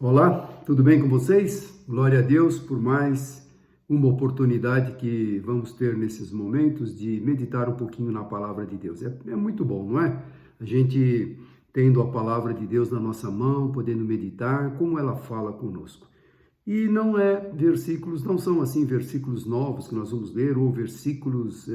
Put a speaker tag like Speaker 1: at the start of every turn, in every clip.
Speaker 1: Olá, tudo bem com vocês? Glória a Deus por mais uma oportunidade que vamos ter nesses momentos de meditar um pouquinho na palavra de Deus. É muito bom, não é? A gente tendo a palavra de Deus na nossa mão, podendo meditar, como ela fala conosco. E não são assim versículos novos que nós vamos ler, ou versículos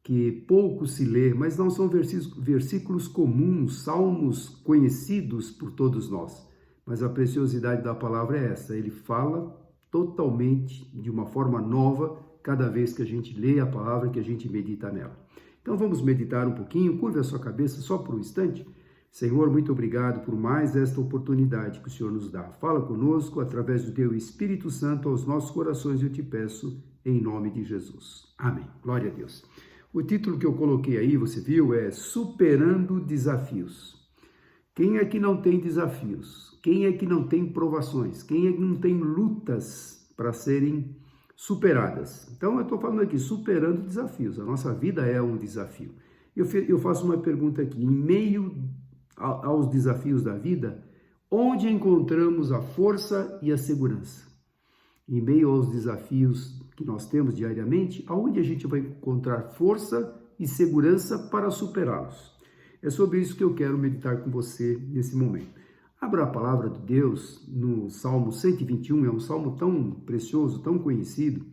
Speaker 1: que pouco se lê, mas não são versículos comuns, salmos conhecidos por todos nós. Mas a preciosidade da palavra é essa, ele fala totalmente de uma forma nova cada vez que a gente lê a palavra, que a gente medita nela. Então vamos meditar um pouquinho, curve a sua cabeça só por um instante. Senhor, muito obrigado por mais esta oportunidade que o Senhor nos dá. Fala conosco através do teu Espírito Santo aos nossos corações, eu te peço em nome de Jesus. Amém. Glória a Deus. O título que eu coloquei aí, você viu, é Superando Desafios. Quem é que não tem desafios? Quem é que não tem provações? Quem é que não tem lutas para serem superadas? Então, eu estou falando aqui, superando desafios. A nossa vida é um desafio. Eu faço uma pergunta aqui. Em meio aos desafios da vida, onde encontramos a força e a segurança? Em meio aos desafios que nós temos diariamente, aonde a gente vai encontrar força e segurança para superá-los? É sobre isso que eu quero meditar com você nesse momento. Abra a palavra de Deus no Salmo 121, é um salmo tão precioso, tão conhecido,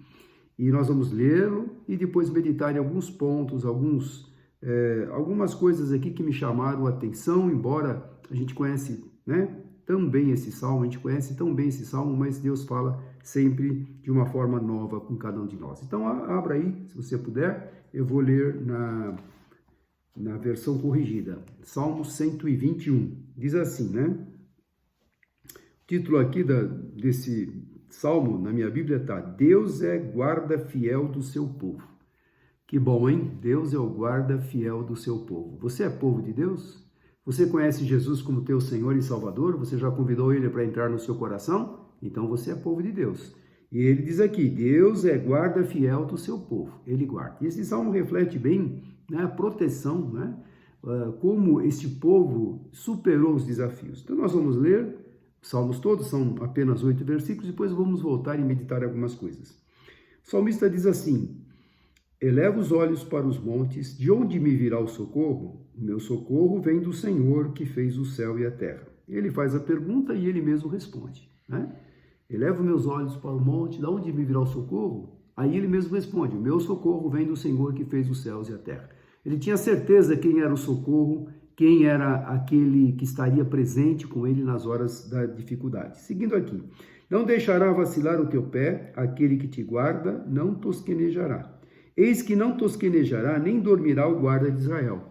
Speaker 1: e nós vamos lê-lo e depois meditar em alguns pontos, algumas coisas aqui que me chamaram a atenção, embora a gente conhece, tão bem esse salmo, a gente conhece tão bem esse salmo, mas Deus fala sempre de uma forma nova com cada um de nós. Então, abra aí, se você puder, eu vou ler na versão corrigida, Salmo 121, diz assim, O título aqui desse salmo, na minha Bíblia, está: Deus é guarda fiel do seu povo. Que bom, hein? Deus é o guarda fiel do seu povo. Você é povo de Deus? Você conhece Jesus como teu Senhor e Salvador? Você já convidou Ele para entrar no seu coração? Então você é povo de Deus. E ele diz aqui, Deus é guarda fiel do seu povo. Ele guarda. E esse salmo reflete bem a proteção, como este povo superou os desafios. Então nós vamos ler os salmos todos, são apenas 8 versículos, depois vamos voltar e meditar algumas coisas. O salmista diz assim: eleva os olhos para os montes, de onde me virá o socorro? O meu socorro vem do Senhor que fez o céu e a terra. Ele faz a pergunta e ele mesmo responde, Eleva meus olhos para o monte, de onde me virá o socorro? Aí ele mesmo responde, o meu socorro vem do Senhor que fez os céus e a terra. Ele tinha certeza quem era o socorro, quem era aquele que estaria presente com ele nas horas da dificuldade. Seguindo aqui, não deixará vacilar o teu pé, aquele que te guarda não tosquenejará. Eis que não tosquenejará, nem dormirá o guarda de Israel.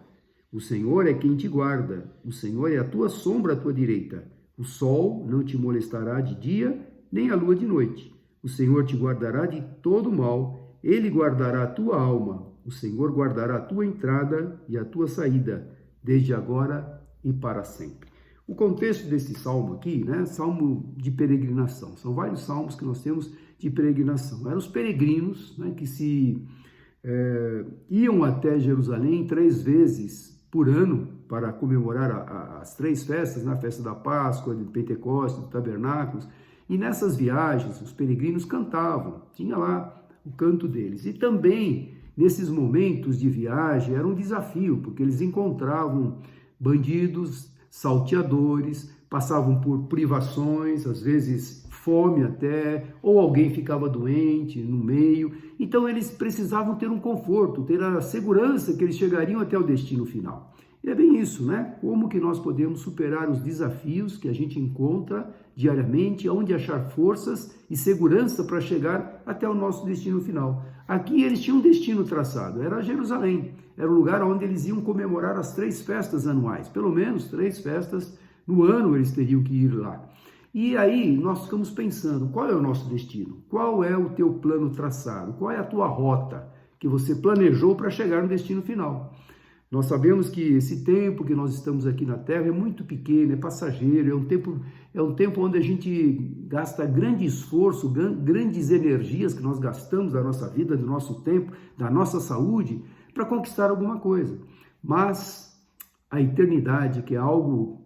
Speaker 1: O Senhor é quem te guarda, o Senhor é a tua sombra à tua direita. O sol não te molestará de dia, nem a lua de noite. O Senhor te guardará de todo mal, Ele guardará a tua alma. O Senhor guardará a tua entrada e a tua saída, desde agora e para sempre. O contexto desse salmo aqui, salmo de peregrinação. São vários salmos que nós temos de peregrinação. Eram os peregrinos que iam até Jerusalém 3 vezes por ano para comemorar as 3 festas, a festa da Páscoa, de Pentecostes, de Tabernáculos. E nessas viagens, os peregrinos cantavam, tinha lá o canto deles. E também, nesses momentos de viagem, era um desafio, porque eles encontravam bandidos, salteadores, passavam por privações, às vezes fome até, ou alguém ficava doente no meio. Então eles precisavam ter um conforto, ter a segurança que eles chegariam até o destino final. E é bem isso, Como que nós podemos superar os desafios que a gente encontra diariamente, onde achar forças e segurança para chegar até o nosso destino final. Aqui eles tinham um destino traçado, era Jerusalém, era o lugar onde eles iam comemorar as 3 festas anuais, pelo menos 3 festas no ano eles teriam que ir lá. E aí nós ficamos pensando, qual é o nosso destino? Qual é o teu plano traçado? Qual é a tua rota que você planejou para chegar no destino final? Nós sabemos que esse tempo que nós estamos aqui na Terra é muito pequeno, é passageiro, é um tempo onde a gente gasta grande esforço, grandes energias que nós gastamos da nossa vida, do nosso tempo, da nossa saúde, para conquistar alguma coisa. Mas a eternidade, que é algo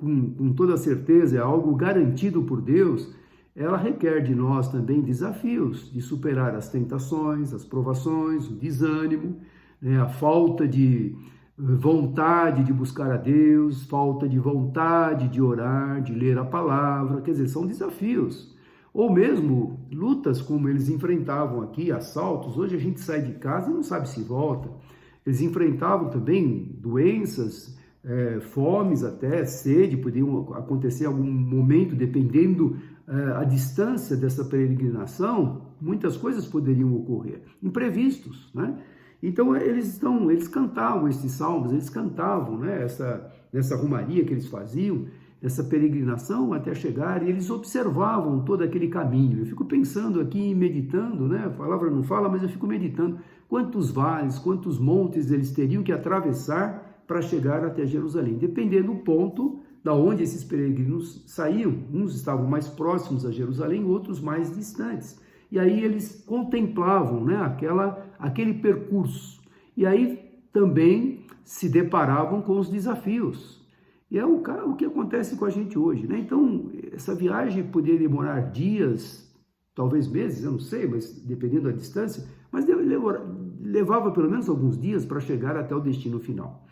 Speaker 1: com toda certeza é algo garantido por Deus, ela requer de nós também desafios de superar as tentações, as provações, o desânimo, né, a falta de vontade de buscar a Deus, falta de vontade de orar, de ler a palavra, quer dizer, são desafios. Ou mesmo lutas como eles enfrentavam aqui, assaltos. Hoje a gente sai de casa e não sabe se volta. Eles enfrentavam também doenças, fomes até, sede, podiam acontecer em algum momento, dependendo a distância dessa peregrinação, muitas coisas poderiam ocorrer, imprevistos, né? Então eles cantavam esses salmos, eles cantavam, né, essa romaria que eles faziam, essa peregrinação até chegar, e eles observavam todo aquele caminho. Eu fico pensando aqui, meditando, né? A palavra não fala, mas eu fico meditando quantos vales, quantos montes eles teriam que atravessar para chegar até Jerusalém, dependendo do ponto da onde esses peregrinos saíam. Uns estavam mais próximos a Jerusalém, outros mais distantes. E aí eles contemplavam, né, aquele percurso. E aí também se deparavam com os desafios. E é o que acontece com a gente hoje, né? Então, essa viagem poderia demorar dias, talvez meses, eu não sei, mas dependendo da distância, mas levava pelo menos alguns dias para chegar até o destino final.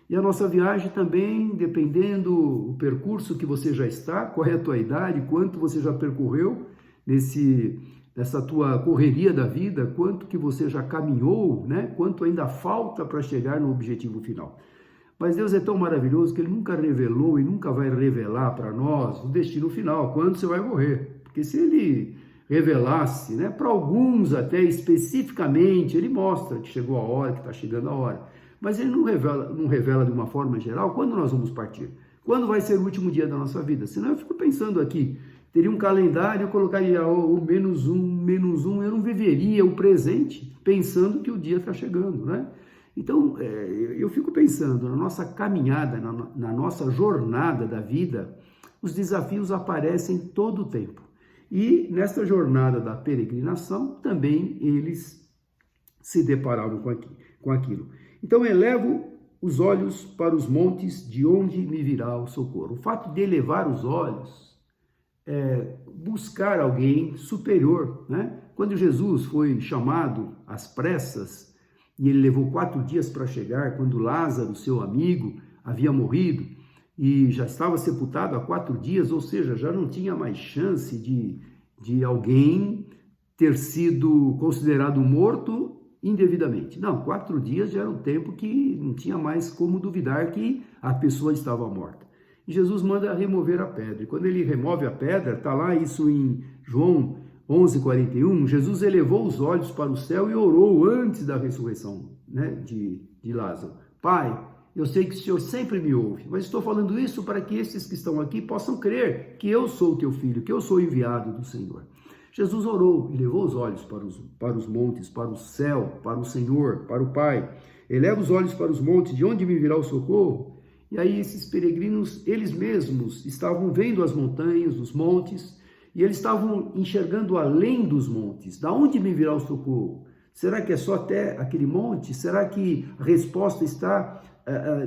Speaker 1: E a nossa viagem também, dependendo do percurso que você já está, qual é a tua idade, quanto você já percorreu nessa tua correria da vida, quanto que você já caminhou, né? Quanto ainda falta para chegar no objetivo final. Mas Deus é tão maravilhoso que Ele nunca revelou e nunca vai revelar para nós o destino final, quando você vai morrer. Porque se Ele revelasse, né, para alguns até especificamente, Ele mostra que chegou a hora, que está chegando a hora. Mas Ele não revela de uma forma geral quando nós vamos partir. Quando vai ser o último dia da nossa vida. Senão eu fico pensando aqui, teria um calendário, eu colocaria o menos um, eu não viveria o presente pensando que o dia está chegando, né? Então, eu fico pensando, na nossa caminhada, na nossa jornada da vida, os desafios aparecem todo o tempo. E nessa jornada da peregrinação, também eles se deparavam com aquilo. Então, elevo os olhos para os montes, de onde me virá o socorro. O fato de elevar os olhos é buscar alguém superior, né? Quando Jesus foi chamado às pressas, e ele levou 4 dias para chegar, quando Lázaro, seu amigo, havia morrido e já estava sepultado há 4 dias, ou seja, já não tinha mais chance de alguém ter sido considerado morto indevidamente. Não, 4 dias já era um tempo que não tinha mais como duvidar que a pessoa estava morta. E Jesus manda remover a pedra. E quando ele remove a pedra, está lá isso em João 11:41, Jesus elevou os olhos para o céu e orou antes da ressurreição, né, de Lázaro. Pai, eu sei que o Senhor sempre me ouve, mas estou falando isso para que esses que estão aqui possam crer que eu sou o teu filho, que eu sou enviado do Senhor. Jesus orou e levou os olhos para os montes, para o céu, para o Senhor, para o Pai. Eleva os olhos para os montes, de onde me virá o socorro? E aí esses peregrinos, eles mesmos estavam vendo as montanhas, os montes, e eles estavam enxergando além dos montes. Da onde me virá o socorro? Será que é só até aquele monte? Será que a resposta está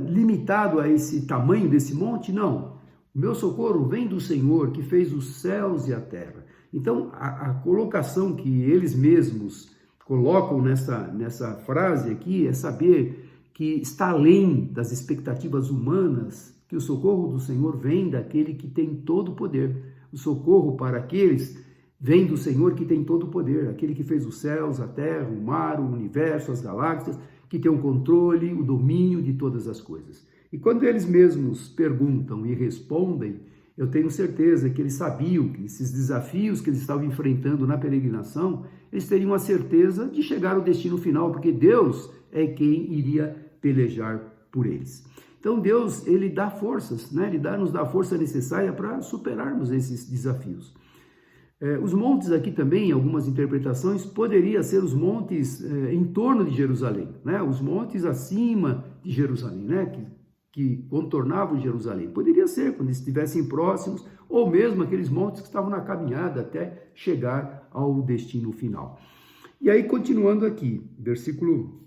Speaker 1: limitado a esse tamanho desse monte? Não. O meu socorro vem do Senhor, que fez os céus e a terra. Então, a colocação que eles mesmos colocam nessa frase aqui é saber que está além das expectativas humanas, que o socorro do Senhor vem daquele que tem todo o poder. O socorro para aqueles vem do Senhor que tem todo o poder, aquele que fez os céus, a terra, o mar, o universo, as galáxias, que tem o controle, o domínio de todas as coisas. E quando eles mesmos perguntam e respondem, eu tenho certeza que eles sabiam que esses desafios que eles estavam enfrentando na peregrinação, eles teriam a certeza de chegar ao destino final, porque Deus é quem iria pelejar por eles. Então Deus, Ele dá forças, né? Ele nos dá a força necessária para superarmos esses desafios. Os montes aqui também, em algumas interpretações, poderiam ser os montes em torno de Jerusalém, né? Os montes acima de Jerusalém, né? Que contornavam Jerusalém. Poderia ser quando estivessem próximos, ou mesmo aqueles montes que estavam na caminhada até chegar ao destino final. E aí, continuando aqui, versículo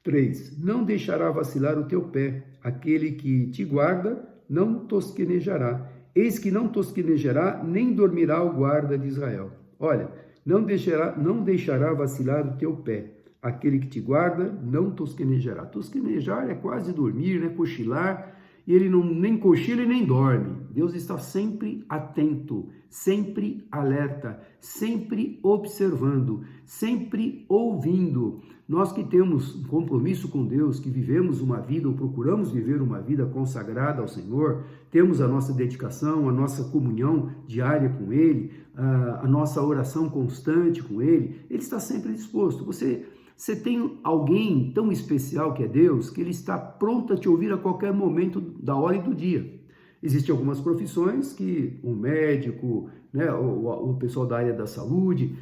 Speaker 1: 3, não deixará vacilar o teu pé, aquele que te guarda não tosquenejará. Eis que não tosquenejará, nem dormirá o guarda de Israel. Olha, não deixará vacilar o teu pé. Aquele que te guarda não tosquenejará. Tosquenejar é quase dormir, né? Cochilar, e ele não nem cochila e nem dorme. Deus está sempre atento, sempre alerta, sempre observando, sempre ouvindo. Nós que temos um compromisso com Deus, que vivemos uma vida ou procuramos viver uma vida consagrada ao Senhor, temos a nossa dedicação, a nossa comunhão diária com Ele, a nossa oração constante com Ele, Ele está sempre disposto. Você tem alguém tão especial que é Deus, que Ele está pronto a te ouvir a qualquer momento da hora e do dia. Existem algumas profissões que um médico, né, o pessoal da área da saúde,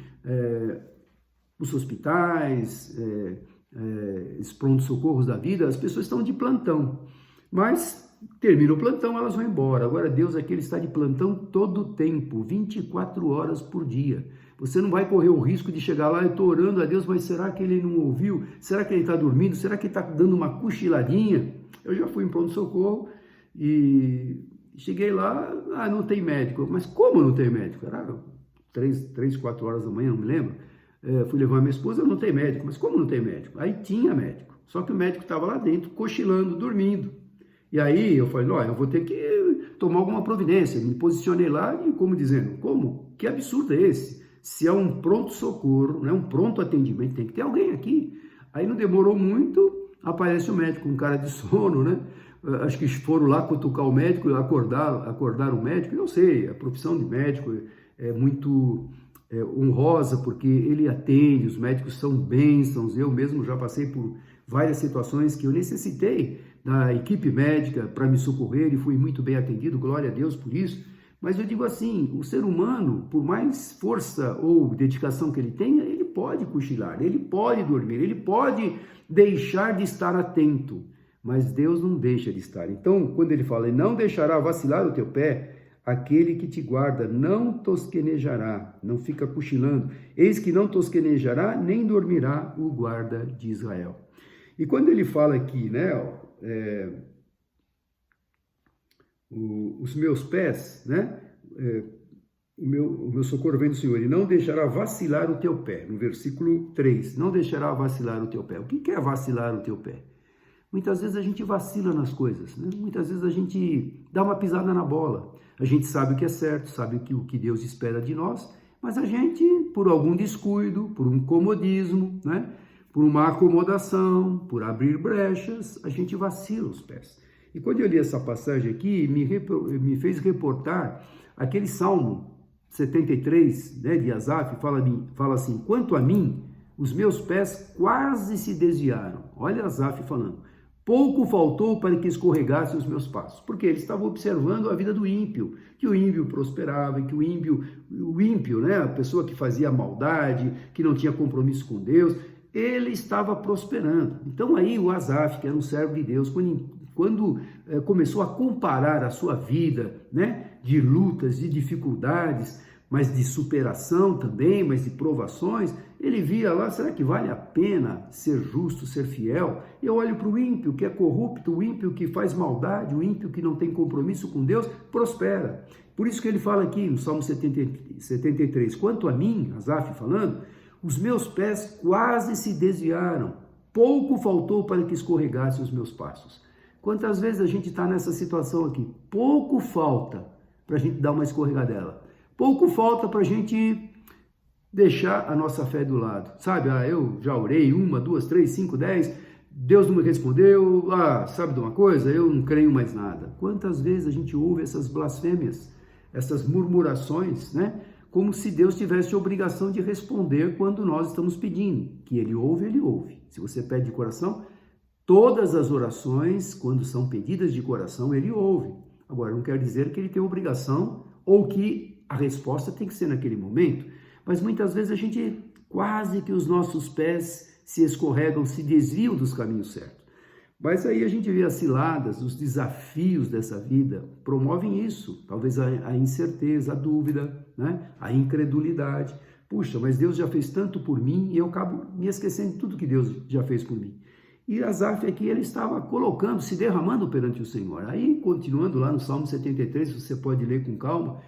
Speaker 1: os hospitais, os pronto-socorros da vida, as pessoas estão de plantão, mas termina o plantão, elas vão embora. Agora Deus aqui, Ele está de plantão todo o tempo, 24 horas por dia. Você não vai correr o risco de chegar lá, eu estou orando a Deus, mas será que Ele não ouviu? Será que Ele está dormindo? Será que Ele está dando uma cochiladinha? Eu já fui em pronto-socorro e cheguei lá, não tem médico. Mas como não tem médico? Era 3, 4 horas da manhã, não me lembro. Fui levar minha esposa, não tem médico. Mas como não tem médico? Aí tinha médico, só que o médico estava lá dentro, cochilando, dormindo. E aí eu falei, olha, eu vou ter que tomar alguma providência. Me posicionei lá e como dizendo, como? Que absurdo é esse? Se é um pronto-socorro, né, um pronto atendimento, tem que ter alguém aqui. Aí não demorou muito, aparece o médico, um cara de sono, né? Acho que foram lá cutucar o médico, acordar o médico. Eu sei, a profissão de médico é muito honrosa, porque ele atende, os médicos são bênçãos. Eu mesmo já passei por várias situações que eu necessitei da equipe médica para me socorrer e fui muito bem atendido, glória a Deus por isso. Mas eu digo assim, o ser humano, por mais força ou dedicação que ele tenha, ele pode cochilar, ele pode dormir, ele pode deixar de estar atento, mas Deus não deixa de estar. Então, quando ele fala, não deixará vacilar o teu pé, aquele que te guarda não tosquenejará, não fica cochilando. Eis que não tosquenejará, nem dormirá o guarda de Israel. E quando ele fala aqui, né, os meus pés, né, o meu socorro vem do Senhor, e não deixará vacilar o teu pé, no versículo 3, não deixará vacilar o teu pé. O que é vacilar o teu pé? Muitas vezes a gente vacila nas coisas, né? Muitas vezes a gente dá uma pisada na bola, a gente sabe o que é certo, sabe o que Deus espera de nós, mas a gente, por algum descuido, por um comodismo, né, por uma acomodação, por abrir brechas, a gente vacila os pés. E quando eu li essa passagem aqui, me fez reportar aquele Salmo 73, né, de Asaf, fala assim, quanto a mim, os meus pés quase se desviaram. Olha Asaf falando, pouco faltou para que escorregassem os meus passos, porque ele estava observando a vida do ímpio, que o ímpio prosperava, que o ímpio, né, a pessoa que fazia maldade, que não tinha compromisso com Deus, ele estava prosperando. Então aí o Asaf, que era um servo de Deus, quando começou a comparar a sua vida, né, de lutas, de dificuldades, mas de superação também, mas de provações, ele via lá, será que vale a pena ser justo, ser fiel? Eu olho para o ímpio que é corrupto, o ímpio que faz maldade, o ímpio que não tem compromisso com Deus, prospera. Por isso que ele fala aqui no Salmo 73, quanto a mim, Asaf falando, os meus pés quase se desviaram, pouco faltou para que escorregassem os meus passos. Quantas vezes a gente está nessa situação aqui? Pouco falta para a gente dar uma escorregadela. Pouco falta para a gente deixar a nossa fé do lado. Sabe, eu já orei 1, 2, 3, 5, 10, Deus não me respondeu, sabe de uma coisa? Eu não creio mais nada. Quantas vezes a gente ouve essas blasfêmias, essas murmurações, né? Como se Deus tivesse a obrigação de responder quando nós estamos pedindo. Que Ele ouve, Ele ouve. Se você pede de coração, todas as orações, quando são pedidas de coração, Ele ouve. Agora, não quer dizer que Ele tem obrigação ou que a resposta tem que ser naquele momento, mas muitas vezes a gente, quase que os nossos pés se escorregam, se desviam dos caminhos certos. Mas aí a gente vê as ciladas, os desafios dessa vida, promovem isso, talvez a incerteza, a dúvida, né? A incredulidade. Puxa, mas Deus já fez tanto por mim e eu acabo me esquecendo de tudo que Deus já fez por mim. E Asaf aqui, ele estava colocando, se derramando perante o Senhor. Aí, continuando lá no Salmo 73, você pode ler com calma,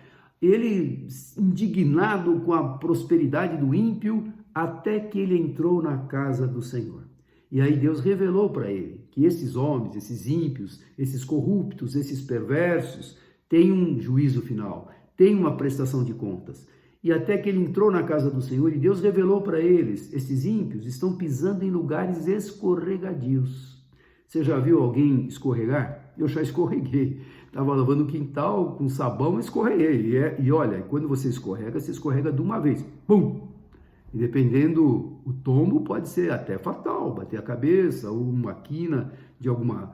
Speaker 1: ele, indignado com a prosperidade do ímpio, até que ele entrou na casa do Senhor. E aí Deus revelou para ele que esses homens, esses ímpios, esses corruptos, esses perversos, têm um juízo final, têm uma prestação de contas. E até que ele entrou na casa do Senhor e Deus revelou para eles, esses ímpios estão pisando em lugares escorregadios. Você já viu alguém escorregar? Eu já escorreguei. Estava lavando o quintal com sabão, escorreguei. E olha, quando você escorrega de uma vez. Pum! E dependendo o tombo, pode ser até fatal, bater a cabeça ou uma quina de alguma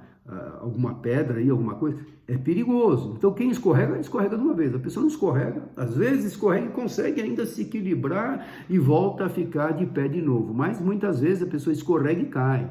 Speaker 1: pedra aí, alguma coisa. É perigoso. Então quem escorrega de uma vez. A pessoa não escorrega, às vezes escorrega e consegue ainda se equilibrar e volta a ficar de pé de novo. Mas muitas vezes a pessoa escorrega e cai.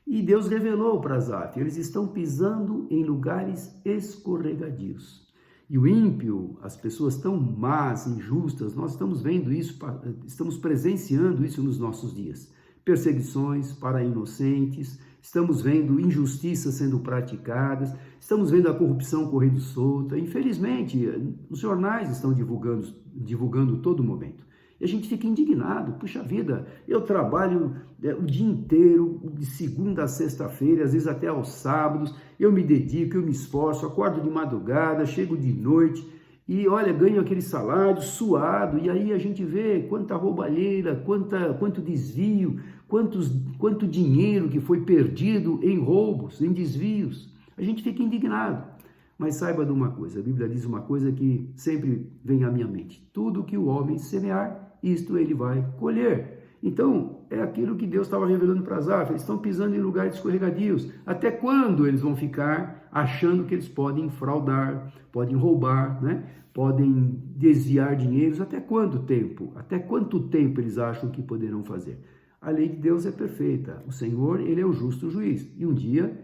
Speaker 1: E Deus revelou para Asaf, eles estão pisando em lugares escorregadios. E o ímpio, as pessoas tão más, injustas, nós estamos vendo isso, estamos presenciando isso nos nossos dias. Perseguições para inocentes, estamos vendo injustiças sendo praticadas, estamos vendo a corrupção correndo solta. Infelizmente, os jornais estão divulgando todo momento. E a gente fica indignado, puxa vida, eu trabalho o dia inteiro, de segunda a sexta-feira, às vezes até aos sábados, eu me dedico, eu me esforço, acordo de madrugada, chego de noite e olha, ganho aquele salário suado, e aí a gente vê quanta roubalheira, quanto desvio, quanto dinheiro que foi perdido em roubos, em desvios. A gente fica indignado. Mas saiba de uma coisa, a Bíblia diz uma coisa que sempre vem à minha mente. Tudo que o homem semear, isto ele vai colher. Então, é aquilo que Deus estava revelando para Asaf, eles estão pisando em lugares escorregadios. Até quando eles vão ficar achando que eles podem fraudar, podem roubar, né? Podem desviar dinheiros? Até quanto tempo? Até quanto tempo eles acham que poderão fazer? A lei de Deus é perfeita. O Senhor, ele é o justo juiz. E um dia,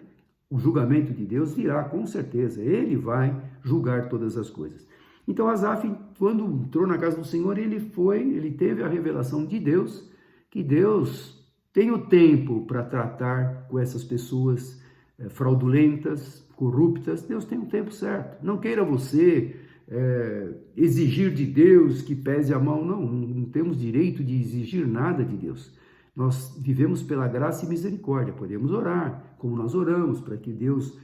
Speaker 1: o julgamento de Deus virá, com certeza. Ele vai julgar todas as coisas. Então, Asaf, quando entrou na casa do Senhor, ele teve a revelação de Deus, que Deus tem o tempo para tratar com essas pessoas fraudulentas, corruptas. Deus tem o tempo certo. Não queira você exigir de Deus que pese a mão. Não temos direito de exigir nada de Deus. Nós vivemos pela graça e misericórdia. Podemos orar, como nós oramos, para que Deus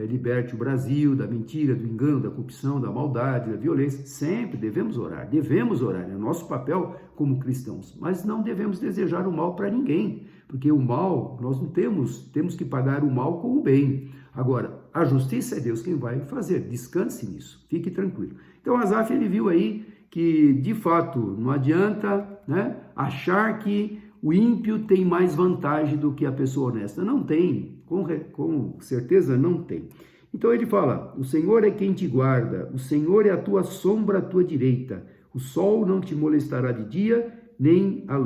Speaker 1: liberte o Brasil da mentira, do engano, da corrupção, da maldade, da violência. Sempre devemos orar, é nosso papel como cristãos, mas não devemos desejar o mal para ninguém, porque o mal, nós não temos que pagar o mal com o bem. Agora, a justiça é Deus quem vai fazer, descanse nisso, fique tranquilo. Então, Asaf, ele viu aí que, de fato, não adianta, né, achar que o ímpio tem mais vantagem do que a pessoa honesta. Não tem, com certeza não tem. Então ele fala, o Senhor é quem te guarda, o Senhor é a tua sombra à tua direita, o sol não te molestará de dia, nem a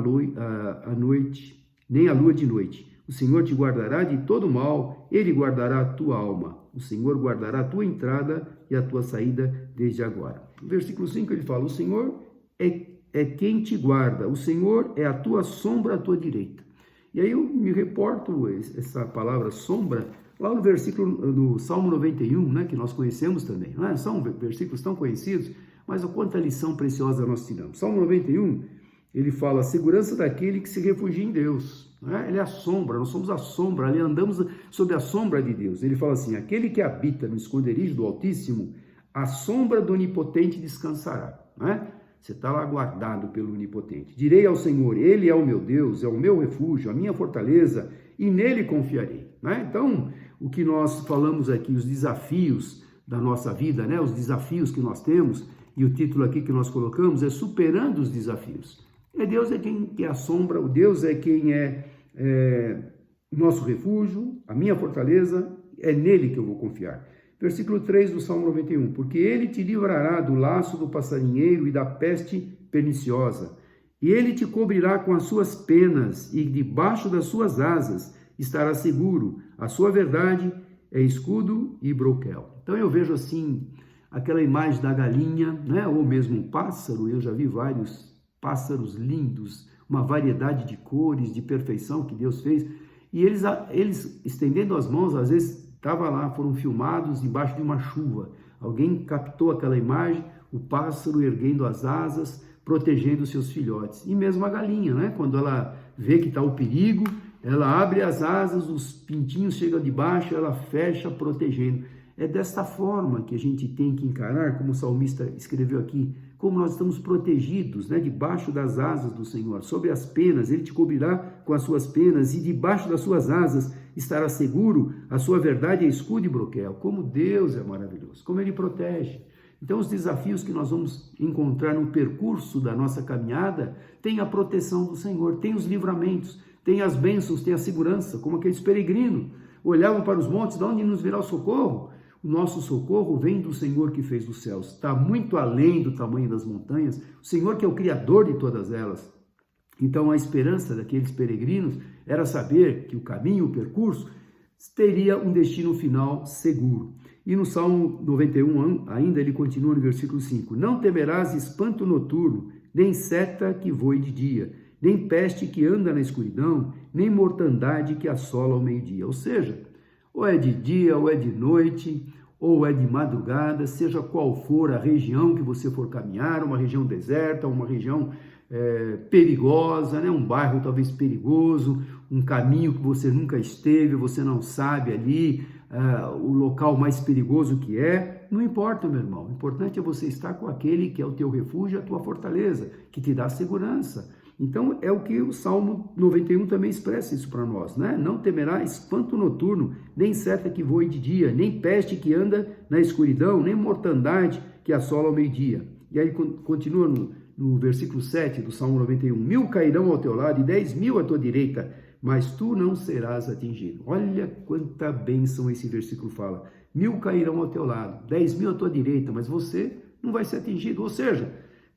Speaker 1: noite, nem a lua de noite. O Senhor te guardará de todo mal, ele guardará a tua alma. O Senhor guardará a tua entrada e a tua saída desde agora. No versículo 5 ele fala, o Senhor é quem te guarda, o Senhor é a tua sombra à tua direita. E aí eu me reporto essa palavra sombra lá no versículo do Salmo 91, né, que nós conhecemos também. Não é? São versículos tão conhecidos, mas a quanta lição preciosa nós tiramos. Salmo 91, ele fala a segurança daquele que se refugia em Deus. Não é? Ele é a sombra, nós somos a sombra, ali andamos sob a sombra de Deus. Ele fala assim, aquele que habita no esconderijo do Altíssimo, a sombra do Onipotente descansará. Não é? Você está lá guardado pelo Onipotente. Direi ao Senhor, Ele é o meu Deus, é o meu refúgio, a minha fortaleza, e nele confiarei. Né? Então, o que nós falamos aqui, os desafios da nossa vida, né? Os desafios que nós temos, e o título aqui que nós colocamos é Superando os Desafios. Deus é quem é a sombra, o Deus é quem é nosso refúgio, a minha fortaleza, é nele que eu vou confiar. Versículo 3 do Salmo 91, porque ele te livrará do laço do passarinheiro e da peste perniciosa, e ele te cobrirá com as suas penas, e debaixo das suas asas estará seguro. A sua verdade é escudo e broquel. Então eu vejo assim, aquela imagem da galinha, né? Ou mesmo um pássaro, eu já vi vários pássaros lindos, uma variedade de cores, de perfeição que Deus fez, E eles estendendo as mãos, às vezes estava lá, foram filmados debaixo de uma chuva. Alguém captou aquela imagem, o pássaro erguendo as asas, protegendo seus filhotes. E mesmo a galinha, né? Quando ela vê que está o perigo, ela abre as asas, os pintinhos chegam debaixo, ela fecha, protegendo. É desta forma que a gente tem que encarar, como o salmista escreveu aqui, como nós estamos protegidos, né? Debaixo das asas do Senhor, sobre as penas, Ele te cobrirá com as suas penas, e debaixo das suas asas estará seguro, a sua verdade é escudo e broquel. Como Deus é maravilhoso, como Ele protege. Então, os desafios que nós vamos encontrar no percurso da nossa caminhada, tem a proteção do Senhor, tem os livramentos, tem as bênçãos, tem a segurança, como aqueles peregrinos olhavam para os montes, de onde nos virá o socorro? O nosso socorro vem do Senhor que fez os céus, está muito além do tamanho das montanhas, o Senhor que é o Criador de todas elas. Então, a esperança daqueles peregrinos era saber que o caminho, o percurso, teria um destino final seguro. E no Salmo 91, ainda ele continua no versículo 5, não temerás espanto noturno, nem seta que voe de dia, nem peste que anda na escuridão, nem mortandade que assola ao meio-dia. Ou seja, ou é de dia, ou é de noite, ou é de madrugada, seja qual for a região que você for caminhar, uma região deserta, uma região perigosa, né? Um bairro talvez perigoso, um caminho que você nunca esteve, você não sabe ali, o local mais perigoso que é, não importa, meu irmão, o importante é você estar com aquele que é o teu refúgio, a tua fortaleza, que te dá segurança. Então, é o que o Salmo 91 também expressa isso para nós, né? Não temerá espanto noturno, nem seta que voe de dia, nem peste que anda na escuridão, nem mortandade que assola ao meio-dia. E aí continua no versículo 7 do Salmo 91, 1000 cairão ao teu lado e 10.000 à tua direita, mas tu não serás atingido. Olha quanta bênção esse versículo fala. 1000 cairão ao teu lado, 10.000 à tua direita, mas você não vai ser atingido. Ou seja,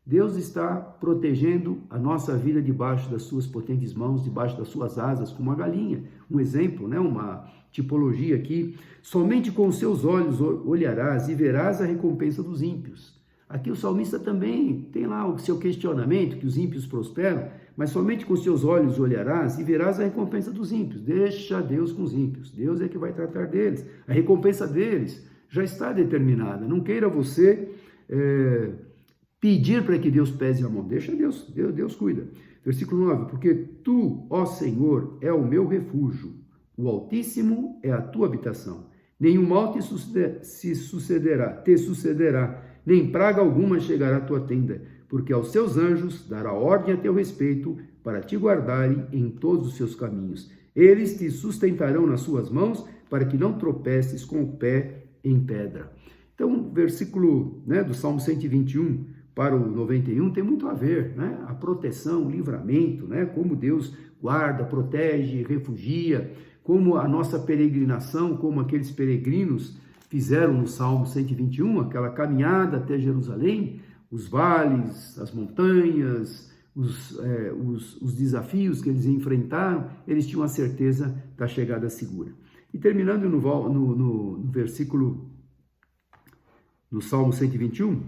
Speaker 1: Deus está protegendo a nossa vida debaixo das suas potentes mãos, debaixo das suas asas, como uma galinha. Um exemplo, né? Uma tipologia aqui. Somente com os seus olhos olharás e verás a recompensa dos ímpios. Aqui o salmista também tem lá o seu questionamento, que os ímpios prosperam, mas somente com os seus olhos olharás e verás a recompensa dos ímpios. Deixa Deus com os ímpios, Deus é que vai tratar deles. A recompensa deles já está determinada. Não queira você pedir para que Deus pese a mão. Deixa Deus cuida. Versículo 9, porque tu, ó Senhor, é o meu refúgio, o Altíssimo é a tua habitação. Nenhum mal te sucederá, nem praga alguma chegará à tua tenda, porque aos seus anjos dará ordem a teu respeito para te guardarem em todos os seus caminhos. Eles te sustentarão nas suas mãos para que não tropeces com o pé em pedra. Então, versículo do Salmo 121 para o 91 tem muito a ver, né? A proteção, o livramento, né? Como Deus guarda, protege, refugia, como a nossa peregrinação, como aqueles peregrinos fizeram no Salmo 121, aquela caminhada até Jerusalém, os vales, as montanhas, os desafios que eles enfrentaram, eles tinham a certeza da chegada segura. E terminando no versículo, no Salmo 121,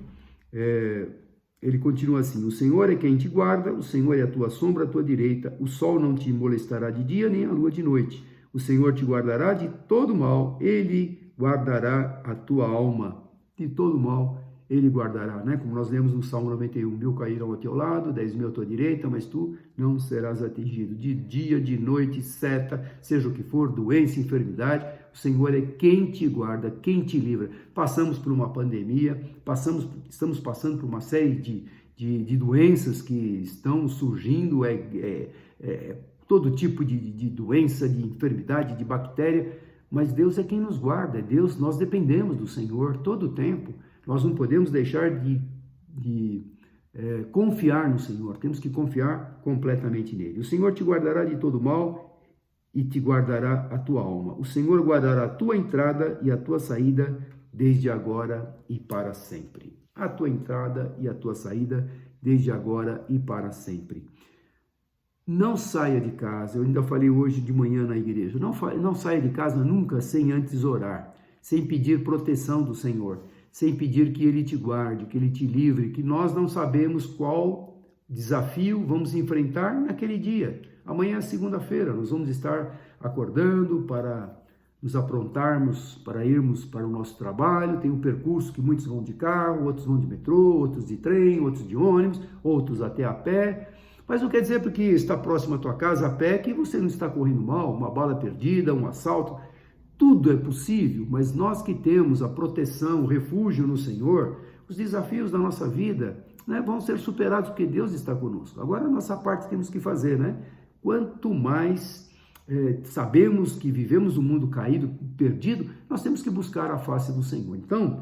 Speaker 1: ele continua assim, o Senhor é quem te guarda, o Senhor é a tua sombra à tua direita, o sol não te molestará de dia, nem a lua de noite. O Senhor te guardará de todo mal, Ele guardará a tua alma, de todo mal Ele guardará, né? Como nós lemos no Salmo 91, 1000 cairão ao teu lado, 10.000 à tua direita, mas tu não serás atingido. De dia, de noite, seta, seja o que for, doença, enfermidade, o Senhor é quem te guarda, quem te livra. Passamos por uma pandemia, estamos passando por uma série de doenças que estão surgindo, todo tipo de doença, de enfermidade, de bactéria, mas Deus é quem nos guarda, é Deus, nós dependemos do Senhor todo o tempo, nós não podemos deixar de confiar no Senhor, temos que confiar completamente nele. O Senhor te guardará de todo mal e te guardará a tua alma. O Senhor guardará a tua entrada e a tua saída desde agora e para sempre. A tua entrada e a tua saída desde agora e para sempre. Não saia de casa, eu ainda falei hoje de manhã na igreja, não saia de casa nunca sem antes orar, sem pedir proteção do Senhor, sem pedir que Ele te guarde, que Ele te livre, que nós não sabemos qual desafio vamos enfrentar naquele dia. Amanhã é segunda-feira, nós vamos estar acordando, para nos aprontarmos para irmos para o nosso trabalho. Tem um percurso que muitos vão de carro, outros vão de metrô, outros de trem, outros de ônibus, outros até a pé. Mas não quer dizer porque está próximo à tua casa a pé que você não está correndo mal, uma bala perdida, um assalto. Tudo é possível, mas nós que temos a proteção, o refúgio no Senhor, os desafios da nossa vida, né, vão ser superados porque Deus está conosco. Agora a nossa parte temos que fazer, né? Quanto mais sabemos que vivemos um mundo caído, perdido, nós temos que buscar a face do Senhor. Então,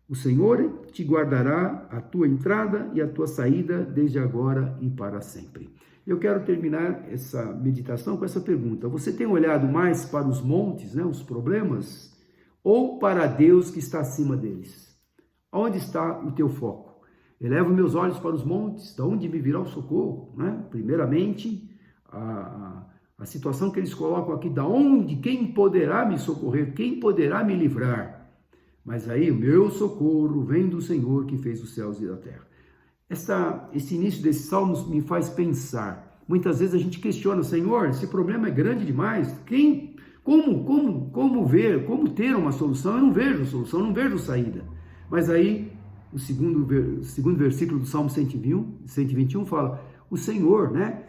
Speaker 1: o Senhor te guardará a tua entrada e a tua saída desde agora e para sempre. Eu quero terminar essa meditação com essa pergunta. Você tem olhado mais para os montes, né, os problemas, ou para Deus que está acima deles? Onde está o teu foco? Elevo meus olhos para os montes, de onde me virá o socorro? Né? Primeiramente, a situação que eles colocam aqui, da onde, quem poderá me socorrer, quem poderá me livrar? Mas aí o meu socorro vem do Senhor que fez os céus e a terra. Esse início desses salmos me faz pensar. Muitas vezes a gente questiona, Senhor, esse problema é grande demais. Como ver, como ter uma solução? Eu não vejo solução, não vejo saída. Mas aí o segundo versículo do Salmo 121 fala, o Senhor, né?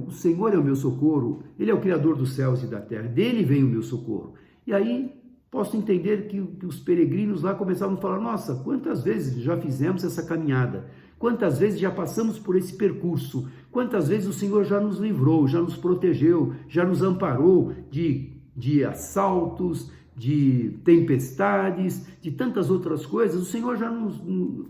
Speaker 1: O Senhor é o meu socorro, Ele é o Criador dos céus e da terra, dele vem o meu socorro. E aí posso entender que os peregrinos lá começavam a falar, nossa, quantas vezes já fizemos essa caminhada, quantas vezes já passamos por esse percurso, quantas vezes o Senhor já nos livrou, já nos protegeu, já nos amparou de assaltos, de tempestades, de tantas outras coisas. O Senhor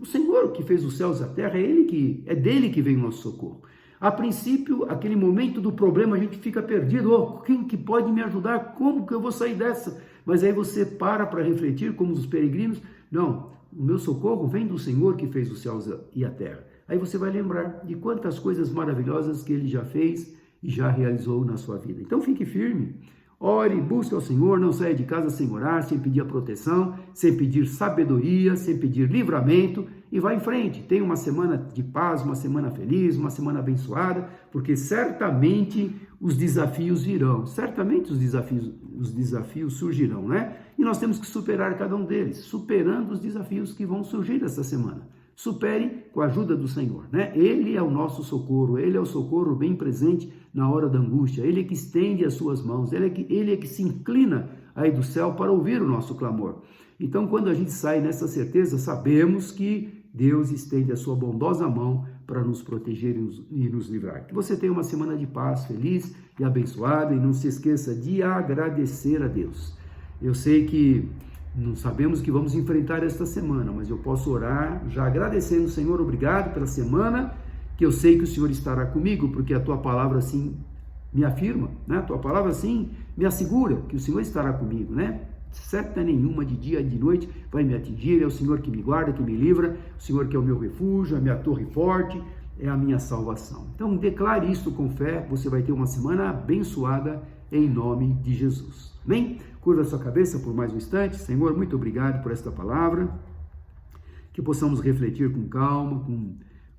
Speaker 1: o Senhor que fez os céus e a terra, é dele que vem o nosso socorro. A princípio, aquele momento do problema, a gente fica perdido. Oh, quem que pode me ajudar? Como que eu vou sair dessa? Mas aí você para refletir, como os peregrinos. Não, o meu socorro vem do Senhor que fez os céus e a terra. Aí você vai lembrar de quantas coisas maravilhosas que Ele já fez e já realizou na sua vida. Então fique firme. Ore, busque ao Senhor, não saia de casa sem orar, sem pedir a proteção, sem pedir sabedoria, sem pedir livramento, e vá em frente. Tenha uma semana de paz, uma semana feliz, uma semana abençoada, porque certamente os desafios virão, certamente os desafios surgirão, né? E nós temos que superar cada um deles, superando os desafios que vão surgir essa semana. Supere com a ajuda do Senhor, né? Ele é o nosso socorro, Ele é o socorro bem presente na hora da angústia, Ele é que estende as suas mãos, Ele é que se inclina aí do céu para ouvir o nosso clamor. Então, quando a gente sai nessa certeza, sabemos que Deus estende a sua bondosa mão para nos proteger e nos livrar. Que você tenha uma semana de paz, feliz e abençoada, e não se esqueça de agradecer a Deus. Eu sei que não sabemos que vamos enfrentar esta semana, mas eu posso orar já agradecendo, Senhor, obrigado pela semana, que eu sei que o Senhor estará comigo, porque a Tua palavra assim me afirma, né? A Tua palavra assim me assegura que o Senhor estará comigo, né? Certa nenhuma de dia e de noite vai me atingir, é o Senhor que me guarda, que me livra, o Senhor que é o meu refúgio, a minha torre forte, é a minha salvação. Então declare isto com fé, você vai ter uma semana abençoada em nome de Jesus. Amém? Curva a sua cabeça por mais um instante. Senhor, muito obrigado por esta palavra, que possamos refletir com calma,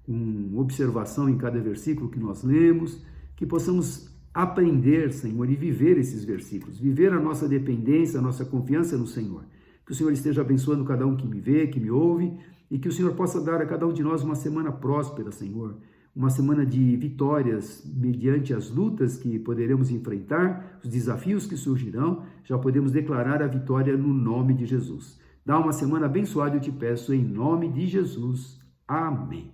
Speaker 1: com observação em cada versículo que nós lemos, que possamos aprender, Senhor, e viver esses versículos, viver a nossa dependência, a nossa confiança no Senhor. Que o Senhor esteja abençoando cada um que me vê, que me ouve, e que o Senhor possa dar a cada um de nós uma semana próspera, Senhor, uma semana de vitórias mediante as lutas que poderemos enfrentar, os desafios que surgirão, já podemos declarar a vitória no nome de Jesus. Dá uma semana abençoada, eu te peço, em nome de Jesus. Amém.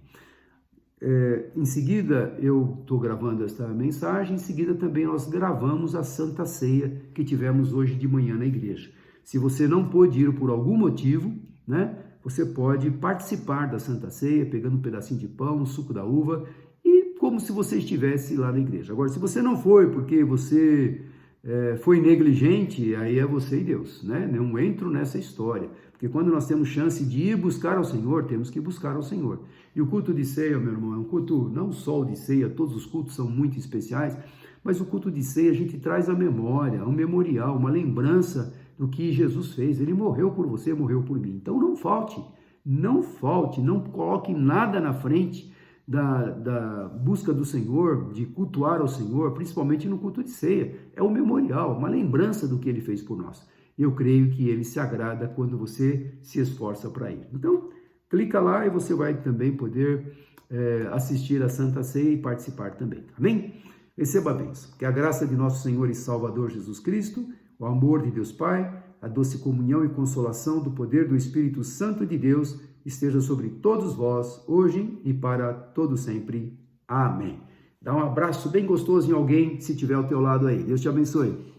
Speaker 1: Em seguida, eu estou gravando esta mensagem, em seguida também nós gravamos a Santa Ceia que tivemos hoje de manhã na igreja. Se você não pôde ir por algum motivo, né, você pode participar da Santa Ceia, pegando um pedacinho de pão, um suco da uva, e como se você estivesse lá na igreja. Agora, se você não foi porque você foi negligente, aí é você e Deus, né? Não entro nessa história, porque quando nós temos chance de ir buscar ao Senhor, temos que buscar ao Senhor. E o culto de ceia, meu irmão, é um culto, não só o de ceia, todos os cultos são muito especiais, mas o culto de ceia a gente traz a memória, um memorial, uma lembrança do que Jesus fez. Ele morreu por você, morreu por mim. Então não falte, não coloque nada na frente, da busca do Senhor, de cultuar ao Senhor, principalmente no culto de ceia. É um memorial, uma lembrança do que Ele fez por nós. Eu creio que Ele se agrada quando você se esforça para ir. Então, clica lá e você vai também poder assistir a Santa Ceia e participar também. Amém? Receba a bênção. Que a graça de nosso Senhor e Salvador Jesus Cristo, o amor de Deus Pai, a doce comunhão e consolação do poder do Espírito Santo de Deus esteja sobre todos vós, hoje e para todo sempre. Amém. Dá um abraço bem gostoso em alguém, se tiver ao teu lado aí. Deus te abençoe.